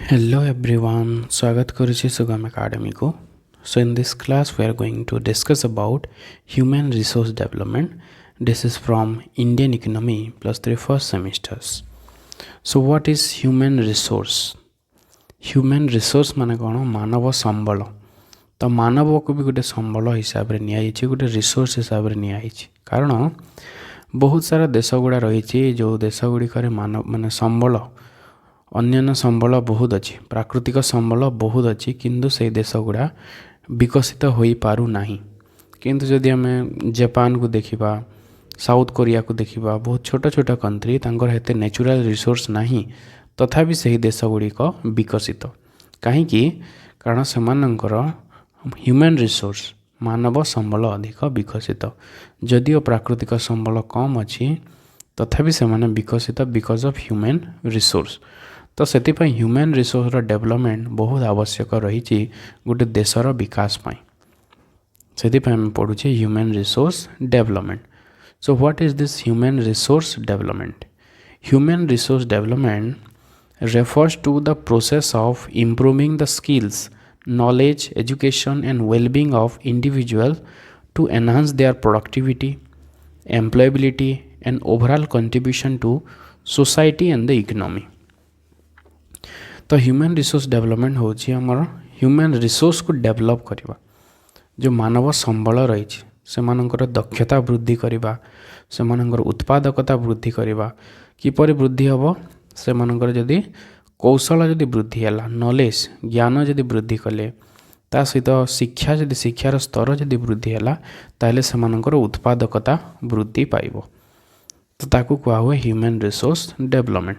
Hello everyone, स्वागत करुछि सुगम academy को. So in this class we are going to discuss about human resource development. This is from Indian Economy plus 3 first semesters. So what is human resource? Human resource माने कोन मानव संबल. तो मानव को भी गोटे संबल हिसाब रे निया हिची गोटे रिसोर्स हिसाब रे निया हिची. कारण बहुत सारा देश गुड़ा रही जो देश गुड़िक मानव माने संबल अन्य संबल बहुत अच्छी प्राकृतिक संबल बहुत अच्छी किंतु से देश गुड़ा विकसित हो पारु नाही. किंतु जदि आम जापान को देखिबा साउथ कोरिया को देखिबा बहुत छोट छोट कंट्री तांकर हेते नेचुरल रिसोर्स नाही तथापि से देश गुड़िक विकसित कहीं कारण सेमानंकर ह्यूमन रिसोर्स मानव संबल अधिक विकसित जदिओ प्राकृतिक संबल कम अच्छी तथापि से विकसित बिकज ऑफ ह्यूमन रिसोर्स. तो से ह्यूमन रिसोर्स डेवलपमेंट बहुत आवश्यक रही गोटे देशर विकास से पढ़ुचे human resource development. So what is this human resource development? Human resource development refers to the process of improving the skills, knowledge, education and well-being of individual to enhance their productivity, employability and overall contribution to society and the economy. तो human resource development होची हमर human resource को develop करवा जो मानव संबल रही से दक्षता वृद्धि करवा से उत्पादकता वृद्धि करवा किपर वृद्धि हम से जदि कौशल जदि वृद्धि है नॉलेज ज्ञान जदि वृद्धि कले ता सहित शिक्षा जदि शिक्षार स्तर जदि वृद्धि है ताहले से उत्पादकता वृद्धि पाइब तो ताकू कहा हुए ह्यूमन रिसोर्स डेवलपमेंट.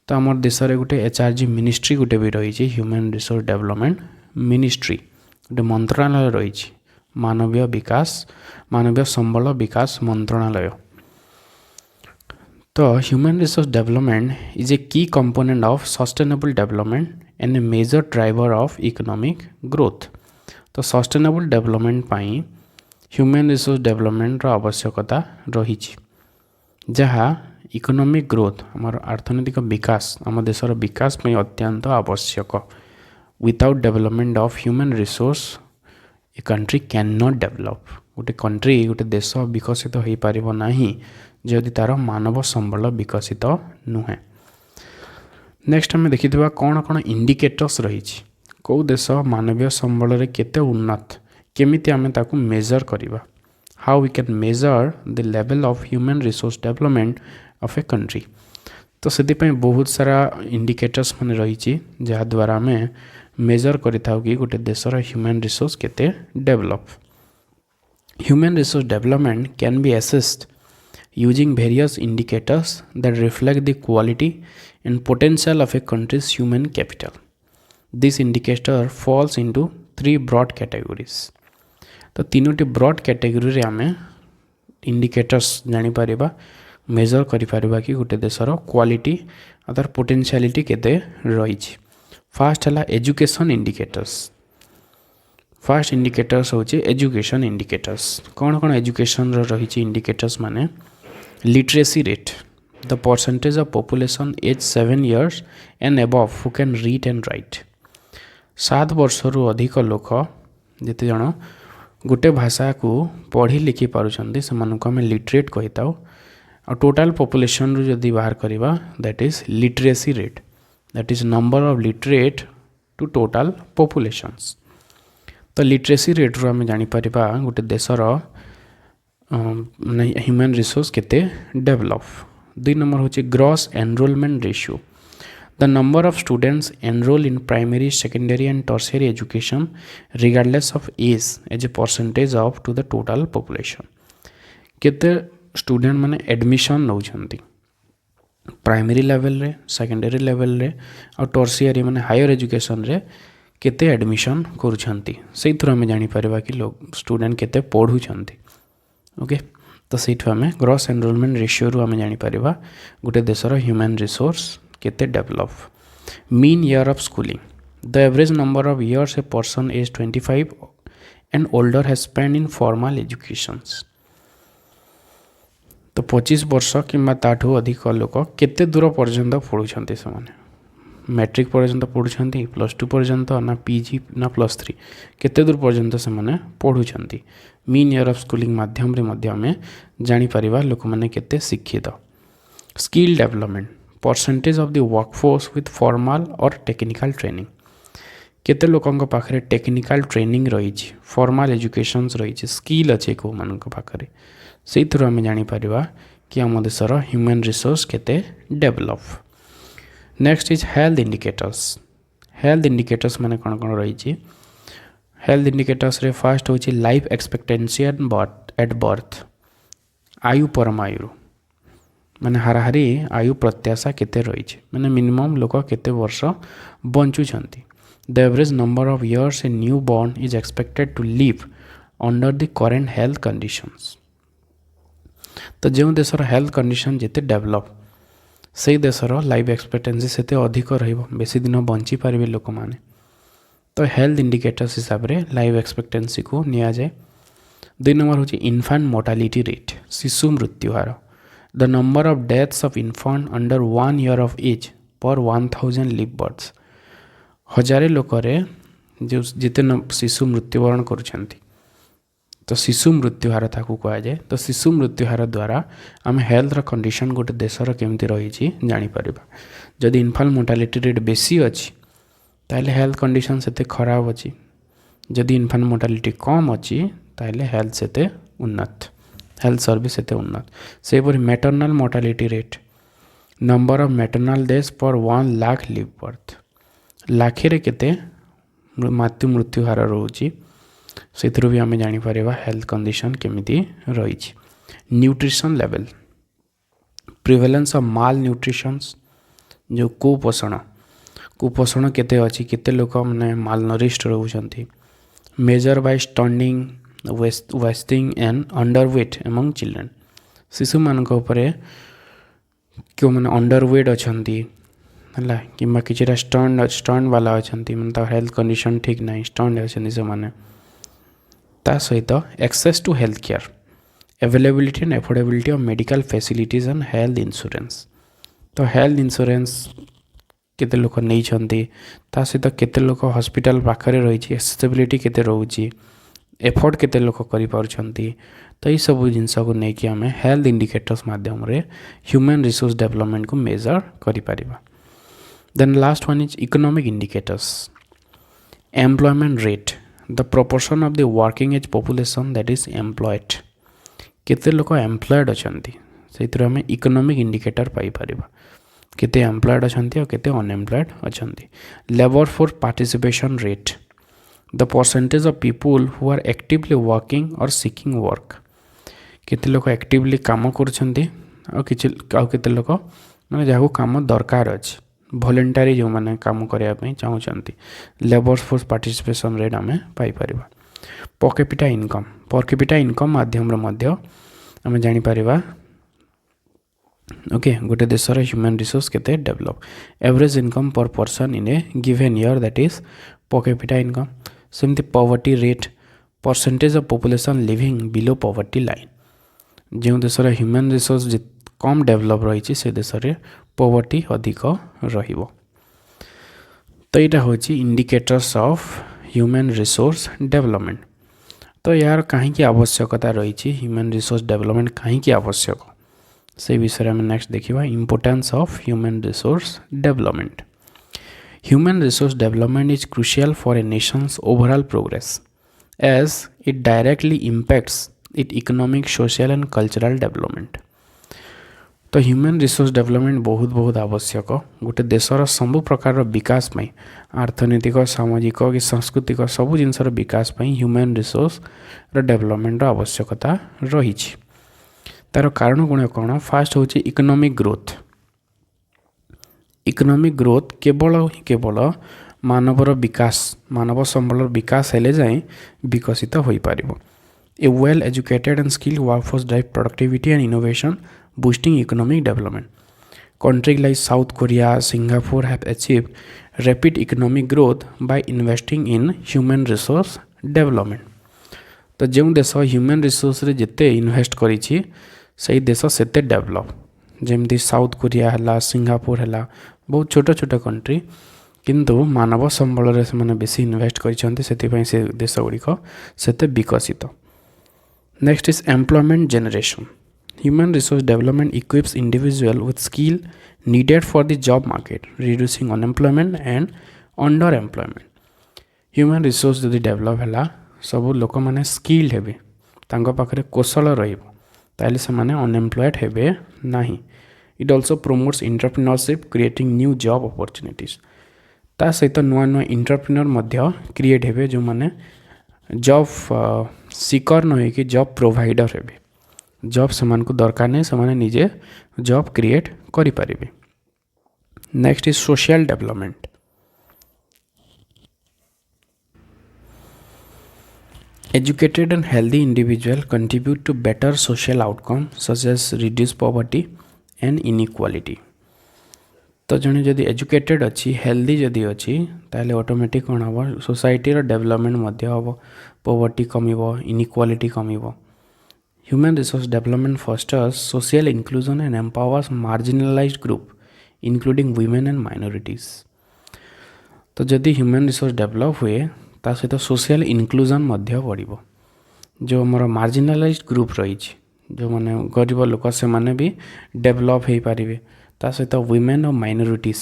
तो आम देश में गोटे HRG मिनिस्ट्री गोटे भी रही ह्यूमन रिसोर्स डेवलपमेंट मिनिस्ट्री गोटे मंत्रालय रही मानवीय विकास मानवीय संबल विकास मंत्रालय. तो human resource development is a key component of sustainable development and a major driver of economic growth. तो सस्टेनेबल डेवलपमेंट पाई ह्यूमन रिसोर्स डेवलपमेंट आवश्यकता रही जहाँ इकोनॉमिक ग्रोथ आमर अर्थनैतिक विकास आम देशर विकास में अत्यंत आवश्यक. Without development of human resource a country can not develop. गोटे कंट्री गोटे देश विकसित हो पारिबो नाही जदि तार मानव संबल विकसित नुहे. नेक्स्ट आम देखिथिबा कौन कौन इंडिकेटर्स रही कौ देश मानवीय संबल रे केते उन्नत केमिति आमे ताकू मेजर करिबा. How we can measure the level of human resource development of a country. तो से बहुत सारा इंडिकेटर्स मान रही जहाद्वारा आम मेजर करिथाउ कि गोटे देशर ह्यूमन रिसोर्स केते develop. Human resource development can be assessed using various indicators that reflect the quality and potential of a countries human capital. This indicator falls into 3 broad categories. तो तीनोटी broad category रे आमे indicators जानि परिबा major करि परिबा कि गोटे देशर quality other potentiality केते रही. फास्ट है एजुकेशन इंडिकेटर्स. फास्ट इंडिकेटर्स होचे एजुकेशन इंडिकेटर्स. कौन कौन एजुकेशन रही इंडिकेटर्स माने literacy rate the percentage of population age 7 years and above who can read and write. 7 वर्ष रु अधिक लोक जिते जन गोटे भाषा को पढ़ी लिखि पारुछंती सेमानकु आमे लिटरेट कहिताउ. और टोटाल पॉपुलेशन रु जदि बाहर करिबा that is literacy rate that is number of literate to total populations. तो लिटरेसी रेट रु आमे जानि परिबा गोटे देशर ह्यूमन रिसोर्स केते डेवलप. 2 नंबर होची gross enrolment ratio the number of students enrol in primary secondary and tertiary education regardless of age as a percentage of to the total population. केते student माने एडमिशन नौछंती primary level रे secondary level रे और tertiary माने higher education रे केते admission करूछंती से थ्रू हमें जानि परबा कि लोग स्टूडेंट केते पढुछंती. ओके तो सेठु हमें ग्रॉस एनरोलमेंट रेशियो रु हमें जानि परबा गोटे देशर ह्यूमन रिसोर्स केते develop. Mean year of schooling the average number of years a person age 25 and older has spend in formal educations. तो 25 वर्ष कि अधिक लोक केते दूर पर्यंत पढ़ुं से मैट्रिक पर्यंत पढ़ुछंती +2 पर्यंत ना पीजी ना +3 केते दूर पर्यंत से माने पढ़ुछंती मीन ईयर ऑफ स्कूलिंग माध्यम रे मध्य हमें जानि परिबा लोक माने केते शिक्षित। Skill development percentage of the workforce with formal और टेक्निकल ट्रेनिंग केते लोकंक पाखरे टेक्निकल ट्रेनिंग रही फॉर्मल एजुकेशंस रही स्किल अच्छे को मानक पाखरे से थ्रू आम जापर कि आम देशर ह्यूमन रिसोर्स केते develop. Next is health indicators माने कौन कौन रही हेल्थ इंडिकेटर्स रे फर्स्ट हूँ लाइफ एक्सपेक्टेंसी एट बर्थ आयु परमायु माने हाराहारी आयु प्रत्याशा केते रही माने मिनिमम लोक केते वर्ष बंचुछंती। The average number of years a newborn is expected to live under the current health conditions. तो जो देशर हेल्थ कंडीशन जिते डेवलप से देशर लाइफ एक्सपेक्टेंसी सेते अधिक रहिबो बेसी दिन बंची पारिबे लोक माने। तो हेल्थ इंडिकेटर्स हिसाब रे लाइफ एक्सपेक्टेंसी को निया जाए। 2 नंबर होची इन्फेंट मोर्टालिटी रेट शिशु मृत्यु हार the number of deaths of infant under 1 year of age per 1000 live birds 1000 लोक जो जिते शिशु मृत्युवरण करुछंती तो शिशु मृत्यु हार ताकू कहा जाए। तो शिशु मृत्यु हार द्वारा आम हेल्थ कंडीशन गोटे देशर केमती रही जापर। जदि इन्फेंट मोर्टालिटी रेट बेसी अच्छी ताहले हेल्थ कंडीशन सेते खराब अच्छी जदि इन्फेंट मोर्टालिटी कम अच्छी ताहले हेल्थ सेते उन्नत हेल्थ सर्विस सेते उन्नत। सेपरि maternal mortality rate number of maternal deaths per 1 lakh live birth लाखे केते मातृ मृत्यु हार रोची से भी आम जापर हेल्थ कंडीशन केमिति रही। Nutrition level prevalence of malnutritions जो कुपोषण केते अच्छी केते लोक माने माल नरिष्ट रोचंती। Measure by stunting wasting and underweight among children शिशु मानक उपरे क्यों माने अंडरवेट अच्छी है कि किसी स्टंड वाला अच्छा मतलब हेल्थ कंडीशन ठीक ना स्टंड अच्छे से माने ता सहित access to health care availability and affordability of medical facilities and health insurance. तो हेल्थ इंश्योरेंस केते लोक नहीं छंती ता सहित केते लोक हॉस्पिटल पाखरे रही एक्सेसिबिलिटी केते रोची एफोर्ड केते लोक करि पारुछंती। तो ये सब जिनस को लेकिन आम हेल्थ इंडिकेटर्स माध्यम रे ह्यूमन रिसोर्स डेवलपमेंट को मेजर करि परिबा। Then last one is economic indicators employment rate the proportion of the working age population that is employed केते लोक एम्प्लॉयड अच्छंती से आम इकोनॉमिक इंडिकेटर पाई परिबा केते एम्प्लॉयड अच्छंती और केते अनएम्प्लॉयड अच्छंती। Labour force participation rate the percentage of people who are actively working और सीकिंग वर्क केते लोक एक्टिवली काम करछंती और केते लोक माने जाको काम दरकार अछि वॉलंटरी जो माने काम करिया पई चाहउछंती। लेबर फोर्स पार्टिसिपेशन रेट आमे पाई परिबा। पर कैपिटा इनकम माध्यम रे मध्य आमे जानि परिबा ओके गोटे देशर ह्यूमन रिसोर्स केते develop. Average income per person in a given year that is per capita income. सेमती poverty rate percentage of population living below poverty line जो देशर ह्यूमन रिसोर्स कम डेवलप रही से देश में पॉवर्टी अधिक रहिबो। तो यहाँ हूँ indicators of human resource development. तो यार कहीं आवश्यकता रही ह्यूमन रिसोर्स डेवलपमेंट कहीं आवश्यक से विषय में नेक्स्ट देखा। Importance of human resource development human resource development is crucial for a nations overall progress as it directly impacts it economic social and cultural development. तो ह्यूमन रिसोर्स डेवलपमेंट बहुत आवश्यक गोटे देशर सब प्रकार विकास में आर्थनैतिक सामाजिक कि सांस्कृतिक सबू जिनसर विकास में ह्यूमन रिसोर्स डेवलपमेंट आवश्यकता रही। तार कारण गुण कौन फास्ट हूँ इकोनॉमिक ग्रोथ। इकोनॉमिक ग्रोथ केवल मानवर विकास मानव संबल विकास हेले जाए विकसित हो पार। A well educated and skilled workforce drive productivity and innovation boosting economic development. Countries like South Korea, Singapore have achieved rapid economic growth by investing in human resource development. तो जो देश human resource रे जिते invest करी से देश सेते develop जमती साउथ कोरिया है सिंगापुर है बहुत छोट छोट कंट्री किंतु मानव संबल से बेसी इन्वेस्ट करछन्ती सेतिपई से देश गुड़िक सेते विकसित। Next is employment generation. Human resource development equips individual with skill needed for the job market, reducing unemployment and under employment. Human resource जदि डेभलप है सब लोक मैंने स्किल्ड हेबे तांको पाखरे कौशल रहिबो ताले से माने अनएम्प्लॉयड हेबे नाही। It also promotes entrepreneurship creating new job opportunities. ता सहित नुआ नुआ एंटरप्रेन्योर मध्य क्रिएट हेबे जो माने जॉब सीकर न कि जॉब प्रोवाइडर हेबे। जॉब समान को दरकार नहीं समान निजे जॉब क्रिएट करि परिबे। Next is social development. Educated and healthy individual contribute to better social outcomes such as reduce poverty and inequality. तो जने जदि एजुकेटेड अच्छी हेल्दी जदि अच्छी ताले ऑटोमेटिक कौन हम सोसाइटी रो डेवलपमेंट मध्य हम पॉवर्टी कमिबो इनइक्वालिटी कमिबो। Human resource development fosters social inclusion and empowers marginalised group including women and minorities. तो जदि ह्यूमन रिसोर्स डेवलप हुए ता सहित सोशल इनक्लूजन मध्य बढ़िबो। जो हमर मार्जिनलाइज्ड ग्रुप रही जो माने गरीब लोक से माने भी डेवलप हो पारे ता सहित वुमेन और माइनॉरिटीज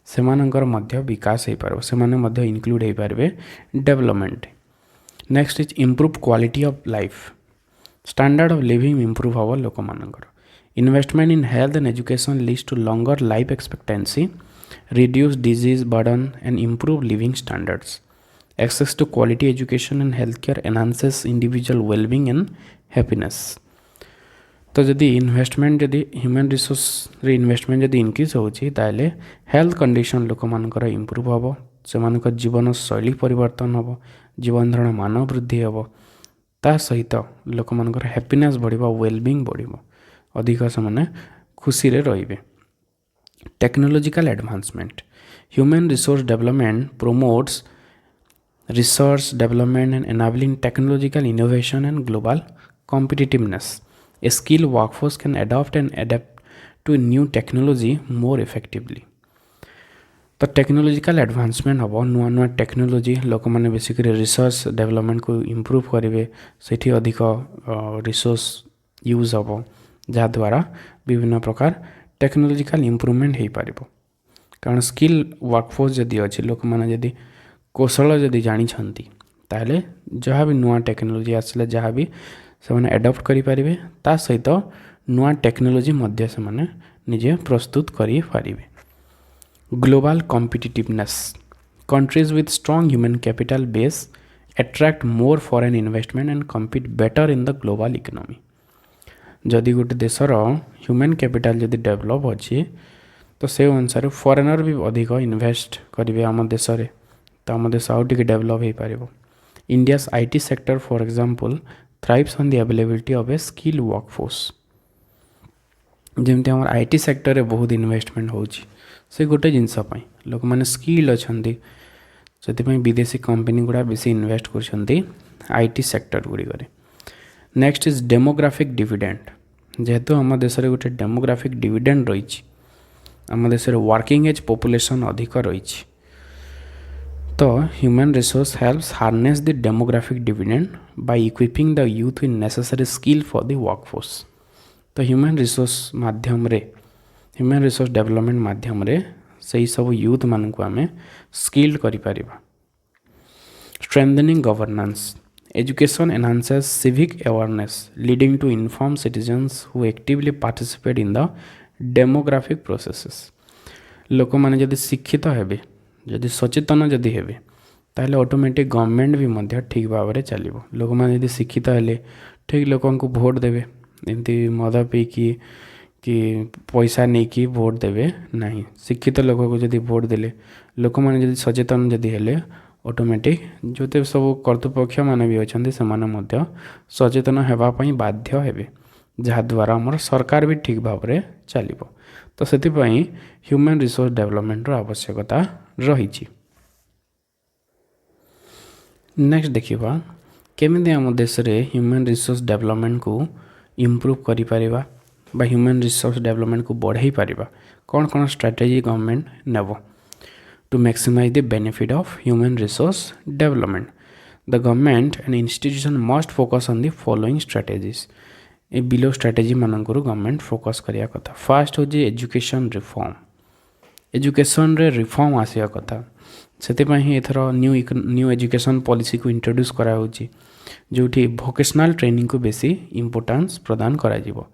से मानकर मध्य विकास हो पारो से माने मध्य इंक्लूड हो पारे development. Next is improve quality of life. Standard of living improve हम लोक मानकर। Investment in health and education leads to longer life expectancy, reduce disease burden and improve living standards. Access to quality education and healthcare enhances individual well-being and happiness. तो जदि investment जदि human resource रे investment जदि increase होची ताले health condition लोक मानकर improve हबो, से मानकर जीवन शैली परिवर्तन हबो, जीवन धारण मान वृद्धि हबो, ता सहित लोक मानकर हैप्पीनेस बढ़िबो, वेलबीइंग बढ़िबो, अधिक से माने खुशी रे रहिबे। Technological advancement. Human resource development promotes research, development and enabling technological innovation and global competitiveness. A skilled workforce can adapt to new technology more effectively. तो टेक्नोलॉजिकल एडवांसमेंट हम नुआ नुआ टेक्नोलॉजी लोक मैंने बेसिकली रिसर्च डेवलपमेंट को improve करेंगे से अधिक रिसोर्स यूज हम जहाद्वारा विभिन्न प्रकार टेक्नोलॉजिकल इम्प्रूवमेंट हो पार। कारण स्किल वर्कफोर्स जदि अच्छी लोक मैंने जदि कौशल जदि जानी ताले जहाँ भी नुआ टेक्नोलॉजी आसले जहाँ भी से माने एडप्ट करि परिबे ता सहित नुआ टेक्नोलॉजी मध्य से माने निजे प्रस्तुत करि परिबे। Global competitiveness. Countries with strong human capital base attract more foreign investment and compete better in the global economy. जदि गोटे देशर ह्यूमन कैपिटल जदि डेवलप अच्छी तो से अनुसार फॉरेनर भी अधिक इन्वेस्ट करेंगे आम देश में तो आम देश आउ टिके डेवलप हो पार। India's IT sector for example thrives on the availability of a skill workforce. जमती आम आईटी सेक्टर रे बहुत इन्वेस्टमेंट होची से गोटे जिनस लोक मैंने स्किल अच्छा से विदेशी कंपनी गुड़ा बेसी इन्वेस्ट कर आईटी सेक्टर गुड़िक। Next is demographic dividend. जेहेतु आम देश में गोटे डेमोग्राफिक डिविडेंड रही आम देश वर्किंग एज पॉपुलेशन अधिक रही तो human resource helps harness the demographic dividend by equipping the youth with necessary skill for the workforce. तो ह्यूमन रिसोर्स माध्यम रे ह्यूमन रिसोर्स डेवलपमेंट माध्यम रे सही सब यूथ मान को आम स्किल्ड करि परिबा। Strengthening governance. Education enhances civic awareness leading to inform citizens who actively participate in the demographic processes. लोक मैंने जदि शिक्षित हेबे जदि सचेतन जदि हेबे ताहले ऑटोमेटिक गवर्नमेंट भी मध्य ठीक भाव में चलो। लोक मैंने यदि शिक्षित हेले ठीक लोक भोट देवे एमती मद पीकी कि पैसा नहीं कि भोट देवे नहीं। शिक्षित लोक को जदि भोट देले लोक मैंने जदि सचेतन जदि हेले ऑटोमेटिक जोते सब कर्तृपक्ष माने भी अच्छा से सचेतन होगापी बाध्य हेबे जहाद्वारा आमर सरकार भी ठीक भाव में चलो। तो से ह्यूमन रिसोर्स डेवलपमेंट आवश्यकता रही। नेक्स्ट देखा केमिति आम देश रे ह्यूमन रिसोर्स डेवलपमेंट को इम्प्रूव करि परिबा बा ह्यूमन रिसोर्स डेवलपमेंट को बढ़ाई परिबा कौन कौन स्ट्राटेजी गवर्नमेंट नेब to maximise the benefit of human resource development the government and institution must focus on the following strategies a below strategy मानकर गवर्नमेंट फोकस करिया कथा फास्ट हो एजुकेशन रिफॉर्म एजुकेशन रे रिफॉर्म आसिया कथा से एथर न्यू एजुकेशन पॉलिसी को इंट्रोड्यूस करा जोठी भोकेशनल ट्रेनिंग को बेसी इंपोर्टेंस प्रदान करा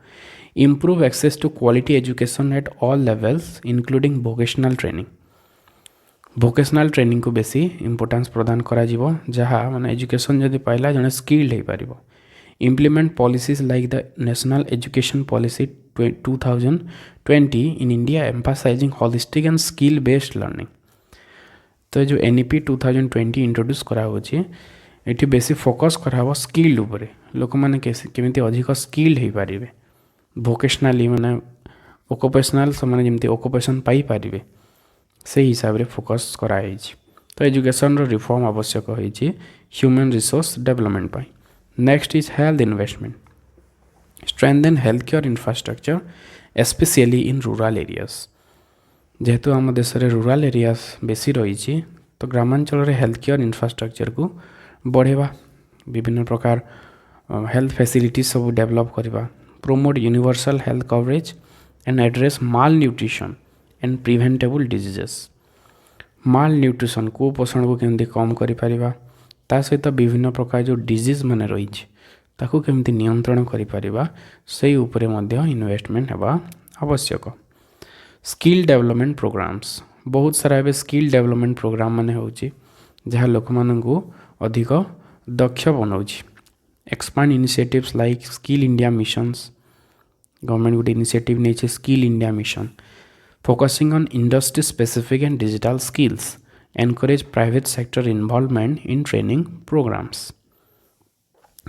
improve access to quality education at all levels including vocational training vocational training को बेसी इंपोर्टेंस प्रदान करा जहाँ माने एजुकेशन जदि पाइला जने स्किल्ड हो पारिबो implement policies like the national education policy 2020 in India emphasising holistic and skill based learning तो जो NEP 2020 इंट्रोड्यूस करा ये बेसी फोकस करा स्किल्ड उपरे लोक मैंने केमिति अधिक स्किल्ड हो पारे भोकेशनाली माने ओकुपेशनल से जमी ओकुपेशन पाई पारे से हिसाब रे फोकस कराई तो एजुकेशन रिफॉर्म आवश्यक होती human resource development pi next is health investment strengthen health care infrastructure especially in rural areas जेहेतु आम देश में रूरल एरियाज बेसी रही तो ग्रामांचल हेल्थ केयर इंफ्रास्ट्रक्चर को बढ़ेवा विभिन्न प्रकार हेल्थ फैसिलिटीज सब डेवलप करवा promote universal health coverage and address mall nutrition and preventable diseases mall nutrition कुपोषण को केमती कम करिपरिबा ता सहित विभिन्न प्रकार जो डिजीज माने रही ताकू केमती नियंत्रण करिपरिबा सेही उपरे मध्य इन्वेस्टमेंट हेबा आवश्यक स्किल डेवलपमेंट प्रोग्राम्स बहुत सारा एबे स्किल डेवलपमेंट प्रोग्राम माने होची जहाँ लोक मानकू अधिक दक्ष बनाउची expand initiatives like skill India missions government गोटे इनिशिएटिव नहीं skill India mission focusing on industry specific and digital skills encourage private sector involvement in training programs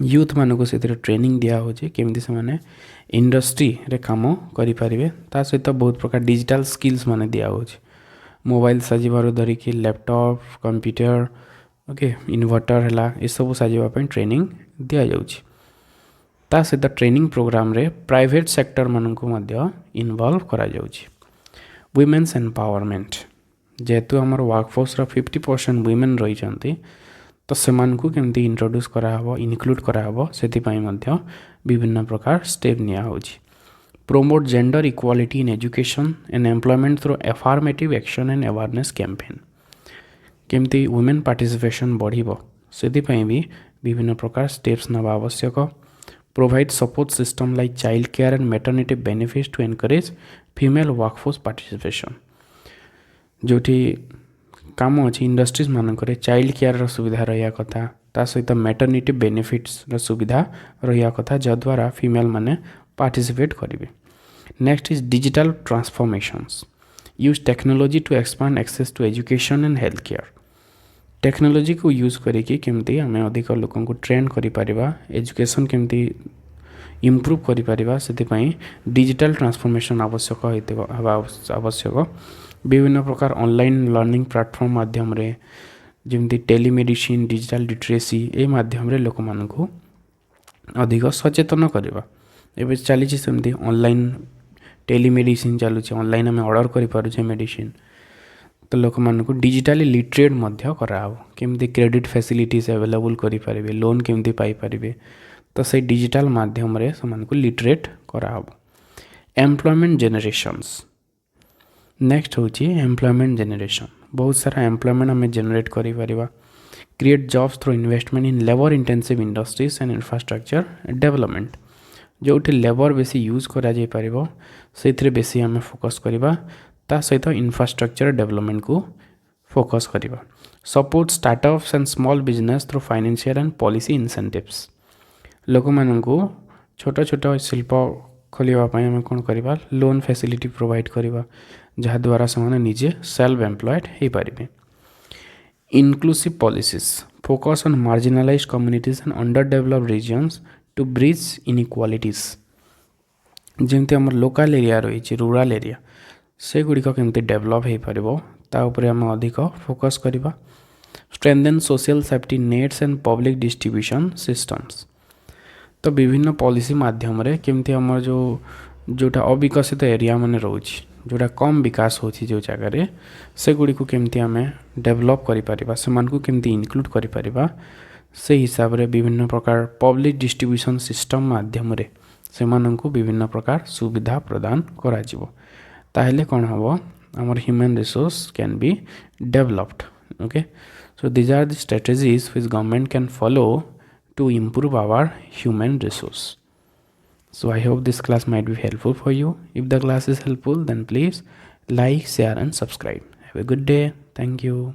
youth मानक से ट्रेनिंग दिया होची केमती से माने इंडस्ट्री रे काम करि परिबे ता सहित बहुत प्रकार डिजिटल स्किल्स माने दिया होची मोबाइल साजिबार धरिकी लैपटॉप कंप्यूटर ओके इन्वर्टर है ये सब साजिबा ट्रेनिंग दिया जाउची ता सहित ट्रेनिंग प्रोग्राम रे प्राइवेट सेक्टर मानक मध्य इन्वॉल्व करा जाउची वुमेन्स एम्पावरमेंट जेहेतु आमर वर्कफोर्स 50% वुमेन रही तो सेमानकु केमती इंट्रोड्यूस कराहबो इनक्लूड कराहबो सेतिपाई मध्य विभिन्न प्रकार स्टेप निया होची promote gender equality in education and employment through affirmative action and awareness campaign केमती वुमेन पार्टिसिपेशन बढ़िबो सेतिपाई भी विभिन्न प्रकार स्टेप्स नवा आवश्यक provide support system like child care and maternity benefits to encourage female workforce participation जोठी काम अच्छी इंडस्ट्रीज मानक चाइल्ड केयर सुविधा रहा कथा ता सहित मैटरनिटी बेनिफिट्स सुविधा रहा कथा जद्वारा फीमेल माने पार्टिसिपेट करेंगे next is digital transformations use technology to expand access to education and health care technology को यूज करके केमती आम अधिक लोक ट्रेन करिपरिबा एजुकेशन केमती इम्प्रूव करिपरिबा सेतिपाई डिजिटल ट्रांसफॉर्मेशन आवश्यक आवश्यक विभिन्न प्रकार ऑनलाइन लर्निंग प्लेटफॉर्म माध्यम रे जमती टेलीमेडिसिन डिजिटल लिटरेसी ए माध्यम रे लोक मानकू अधिक सचेतन करवा एबे चली सेमती ऑनलाइन टेलीमेडिसिन चलुचे ऑनलाइन आम ऑर्डर करि पारुछे मेडिसिन तो लोक मानकू डिजिटली लिटरेट मध्य कराहब केमती क्रेडिट फैसिलिटीज अवेलेबल करि पारिबे लोन केमती पाई पारिबे तो से डिजिटल माध्यम रे समानकू लिटरेट कराहब एम्प्लॉयमेंट जनरेशंस नेक्स्ट होची एम्प्लॉयमेंट जनरेशन बहुत सारा एम्प्लॉयमेंट आम जनरेट करिपरिबा create jobs through investment in labour intensive industries and infrastructure development जोठी लेबर बेसी यूज करा जाय परिबो सेथिरे बेसी आम फोकस करिबा ता सहित इंफ्रास्ट्रक्चर डेवलपमेंट को फोकस करिबा support startups and small business through financial and policy incentives लोक मानकू छोट छोट शिल्प खोलिबा पई आम कोन करिबा लोन फैसिलिटी प्रोवाइड करिबा जहाँ द्वारा से निजे सेल्फ एम्प्लॉयड हो पारे inclusive policies focus on marginalised communities and under developed regions to bridge inequalities जमती आम लोकल एरिया रही रूरल एरिया से गुड़िक केमती डेवलप हो पार ताऊपर आम अधिक फोकस करवा strengthen social safety nets and public distribution systems तो विभिन्न पॉलिसी माध्यम रे केमती आम जोटा अविकसित एरिया माने रोच जोटा कम विकास होची जो जगह से गुड़ी को केमती आम डेभलप करिपरिबा सेमानकु केमती इनक्लूड करिपरिबा से हिसाब रे विभिन्न प्रकार पब्लिक डिस्ट्रीब्यूशन सिस्टम माध्यम रे सेमानकु विभिन्न प्रकार सुविधा प्रदान करा जिवो ताहेले कोन हबो आमर human resource can be developed okay so these are the strategies which government can follow to improve our human resource. So I hope this class might be helpful for you. If the class is helpful, then please like, share and subscribe. Have a good day. Thank you.